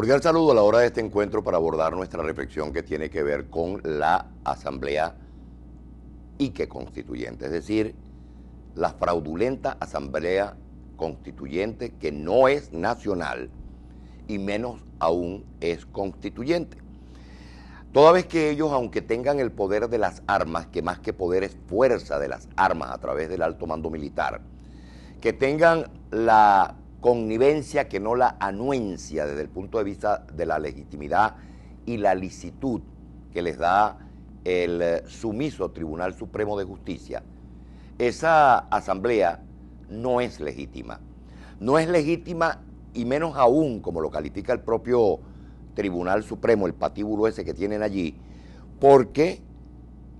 Cordial saludo a la hora de este encuentro para abordar nuestra reflexión que tiene que ver con la Asamblea Ique Constituyente, es decir, la fraudulenta Asamblea Constituyente que no es nacional y menos aún es constituyente. Toda vez que ellos, aunque tengan el poder de las armas, que más que poder es fuerza de las armas a través del alto mando militar, que tengan la connivencia que no la anuencia desde el punto de vista de la legitimidad y la licitud que les da el sumiso Tribunal Supremo de Justicia, esa asamblea no es legítima. No es legítima y menos aún, como lo califica el propio Tribunal Supremo, el patíbulo ese que tienen allí, porque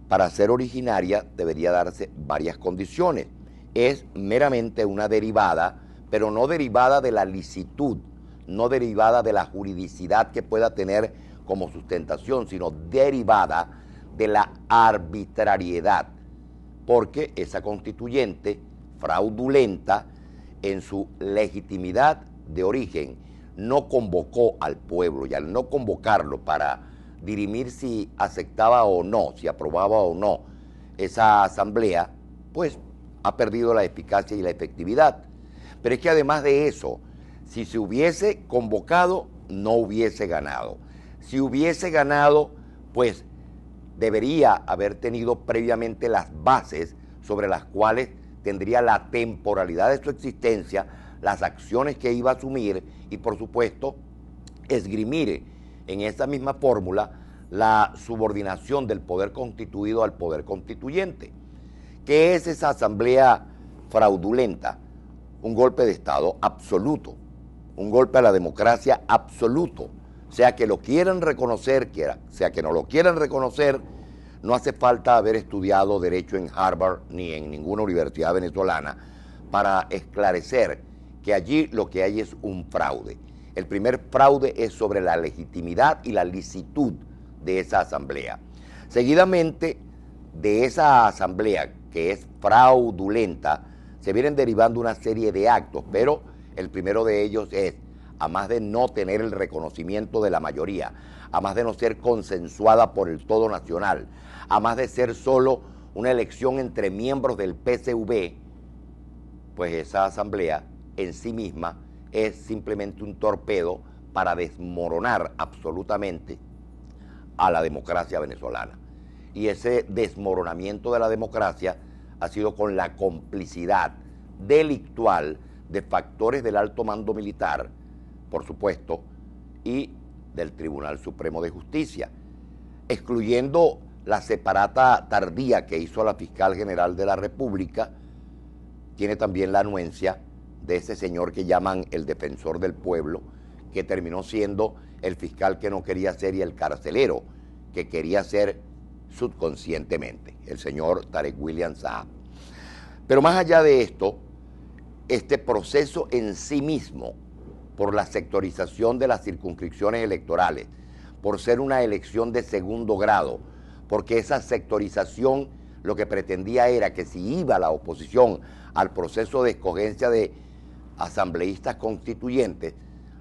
para ser originaria debería darse varias condiciones. Es meramente una derivada, pero no derivada de la licitud, no derivada de la juridicidad que pueda tener como sustentación, sino derivada de la arbitrariedad, porque esa constituyente fraudulenta en su legitimidad de origen no convocó al pueblo, y al no convocarlo para dirimir si aceptaba o no, si aprobaba o no esa asamblea, pues ha perdido la eficacia y la efectividad. Pero es que además de eso, si se hubiese convocado, no hubiese ganado. Si hubiese ganado, pues debería haber tenido previamente las bases sobre las cuales tendría la temporalidad de su existencia, las acciones que iba a asumir y, por supuesto, esgrimir en esa misma fórmula la subordinación del poder constituido al poder constituyente. ¿Qué es esa asamblea fraudulenta? Un golpe de Estado absoluto, un golpe a la democracia absoluto. Sea que lo quieran reconocer, sea que no lo quieran reconocer, no hace falta haber estudiado Derecho en Harvard ni en ninguna universidad venezolana para esclarecer que allí lo que hay es un fraude. El primer fraude es sobre la legitimidad y la licitud de esa asamblea. Seguidamente, de esa asamblea que es fraudulenta, se vienen derivando una serie de actos, pero el primero de ellos es, a más de no tener el reconocimiento de la mayoría, a más de no ser consensuada por el todo nacional, a más de ser solo una elección entre miembros del PSV, pues esa asamblea en sí misma es simplemente un torpedo para desmoronar absolutamente a la democracia venezolana. Y ese desmoronamiento de la democracia ha sido con la complicidad delictual de factores del alto mando militar, por supuesto, y del Tribunal Supremo de Justicia, excluyendo la separata tardía que hizo la Fiscal General de la República. Tiene también la anuencia de ese señor que llaman el defensor del pueblo, que terminó siendo el fiscal que no quería ser y el carcelero que quería ser subconscientemente, el señor Tarek William Saab. Pero más allá de esto, este proceso en sí mismo, por la sectorización de las circunscripciones electorales, por ser una elección de segundo grado, porque esa sectorización lo que pretendía era que si iba la oposición al proceso de escogencia de asambleístas constituyentes,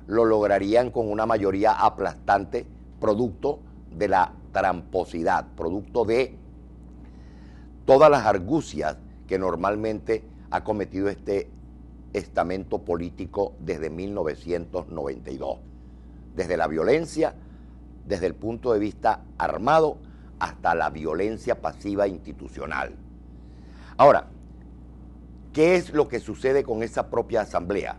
lo lograrían con una mayoría aplastante, producto de la tramposidad, producto de todas las argucias que normalmente ha cometido este estamento político desde 1992, desde la violencia, desde el punto de vista armado hasta la violencia pasiva institucional. Ahora, ¿qué es lo que sucede con esa propia asamblea?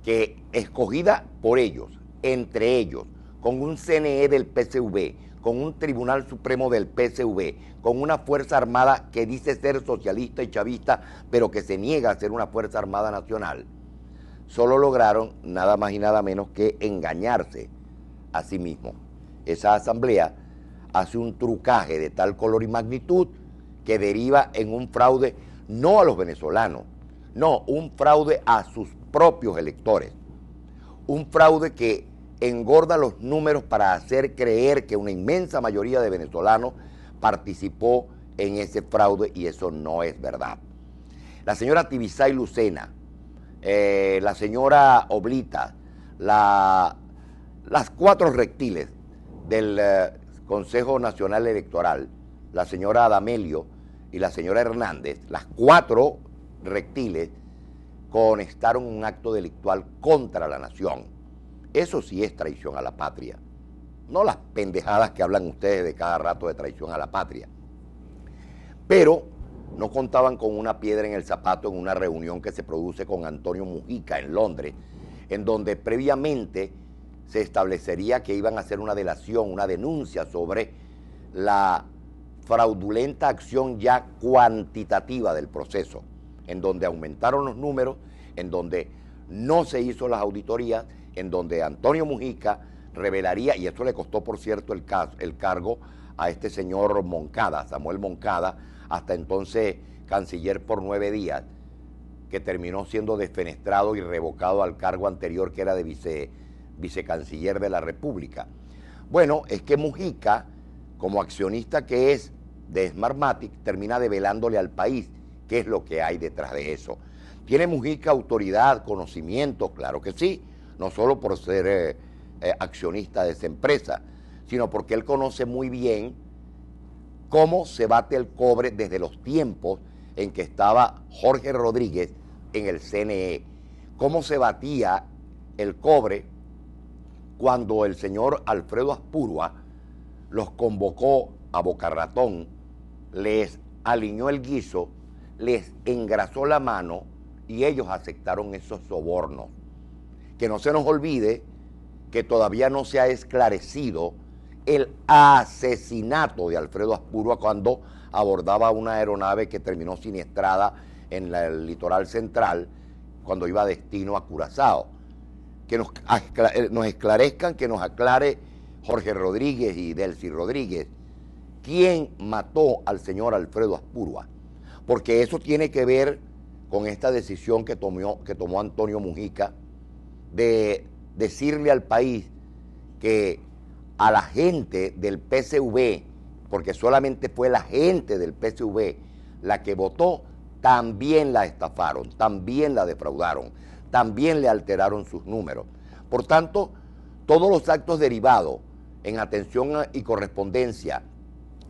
Que escogida por ellos, entre ellos, con un CNE del PSV, con un Tribunal Supremo del PSV, con una Fuerza Armada que dice ser socialista y chavista, pero que se niega a ser una Fuerza Armada nacional, solo lograron nada más y nada menos que engañarse a sí mismos. Esa asamblea hace un trucaje de tal color y magnitud que deriva en un fraude no a los venezolanos, no, un fraude a sus propios electores, un fraude que engorda los números para hacer creer que una inmensa mayoría de venezolanos participó en ese fraude, y eso no es verdad. La señora Tibisay Lucena, la señora Oblita, la Las 4 reptiles del Consejo Nacional Electoral, la señora Adamelio y la señora Hernández, las 4 reptiles conectaron un acto delictual contra la nación. Eso sí es traición a la patria. No las pendejadas que hablan ustedes de cada rato de traición a la patria. Pero no contaban con una piedra en el zapato en una reunión que se produce con Antonio Mujica en Londres, en donde previamente se establecería que iban a hacer una delación, una denuncia sobre la fraudulenta acción ya cuantitativa del proceso, en donde aumentaron los números, en donde no se hizo las auditorías, en donde Antonio Mujica revelaría, y esto le costó, por cierto, el cargo a este señor Moncada, Samuel Moncada, hasta entonces canciller por 9 días, que terminó siendo desfenestrado y revocado al cargo anterior, que era de vicecanciller de la República. Bueno, es que Mujica, como accionista que es de Smartmatic, termina develándole al país qué es lo que hay detrás de eso. ¿Tiene Mujica autoridad, conocimiento? Claro que sí, no solo por ser accionista de esa empresa, sino porque él conoce muy bien cómo se bate el cobre desde los tiempos en que estaba Jorge Rodríguez en el CNE, cómo se batía el cobre cuando el señor Alfredo Aspurua los convocó a Boca Ratón, les alineó el guiso, les engrasó la mano y ellos aceptaron esos sobornos. Que no se nos olvide que todavía no se ha esclarecido el asesinato de Alfredo Aspurua cuando abordaba una aeronave que terminó siniestrada en el litoral central cuando iba destino a Curazao. Que nos esclarezcan, que nos aclare Jorge Rodríguez y Delcy Rodríguez quién mató al señor Alfredo Aspurua, porque eso tiene que ver con esta decisión que tomó Antonio Mujica de decirle al país que a la gente del PSV, porque solamente fue la gente del PSV la que votó, también la estafaron, también la defraudaron, también le alteraron sus números. Por tanto, todos los actos derivados en atención y correspondencia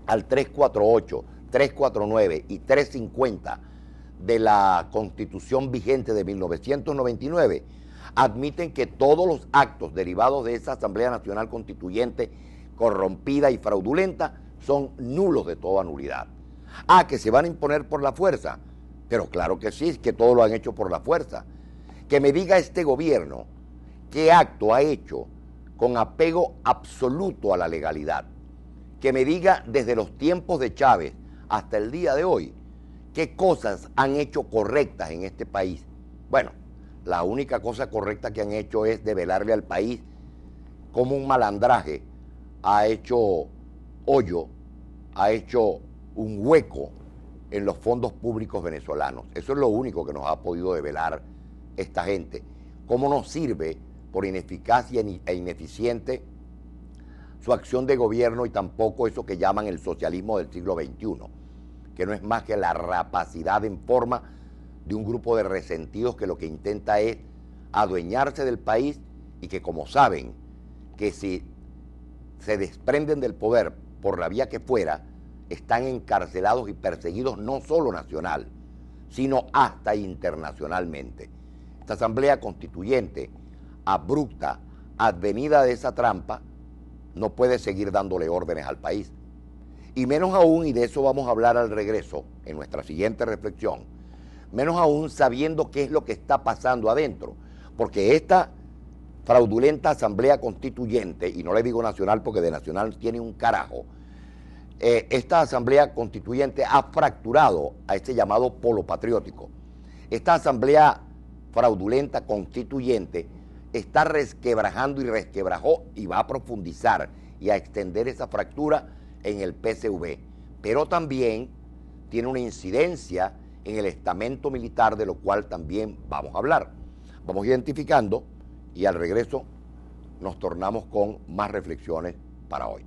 al 348, 349 y 350 de la Constitución vigente de 1999 admiten que todos los actos derivados de esa Asamblea Nacional Constituyente corrompida y fraudulenta son nulos de toda nulidad. Ah, que se van a imponer por la fuerza, pero claro que sí, es que todos lo han hecho por la fuerza. Que me diga este gobierno qué acto ha hecho con apego absoluto a la legalidad. Que me diga desde los tiempos de Chávez hasta el día de hoy qué cosas han hecho correctas en este país. Bueno, la única cosa correcta que han hecho es develarle al país cómo un malandraje ha hecho hoyo, ha hecho un hueco en los fondos públicos venezolanos. Eso es lo único que nos ha podido develar esta gente. Cómo nos sirve por ineficacia e ineficiente su acción de gobierno y tampoco eso que llaman el socialismo del siglo XXI, que no es más que la rapacidad en forma de un grupo de resentidos que lo que intenta es adueñarse del país y que, como saben que si se desprenden del poder por la vía que fuera, están encarcelados y perseguidos no solo nacional, sino hasta internacionalmente. Esta Asamblea Constituyente, abrupta, advenida de esa trampa, no puede seguir dándole órdenes al país. Y menos aún, y de eso vamos a hablar al regreso, en nuestra siguiente reflexión, menos aún sabiendo qué es lo que está pasando adentro, porque esta fraudulenta Asamblea Constituyente, y no le digo nacional porque de nacional tiene un carajo, esta Asamblea Constituyente ha fracturado a este llamado polo patriótico. Esta Asamblea fraudulenta constituyente está resquebrajando y resquebrajó y va a profundizar y a extender esa fractura en el PSV, pero también tiene una incidencia en el estamento militar, de lo cual también vamos a hablar. Vamos identificando y al regreso nos tornamos con más reflexiones para hoy.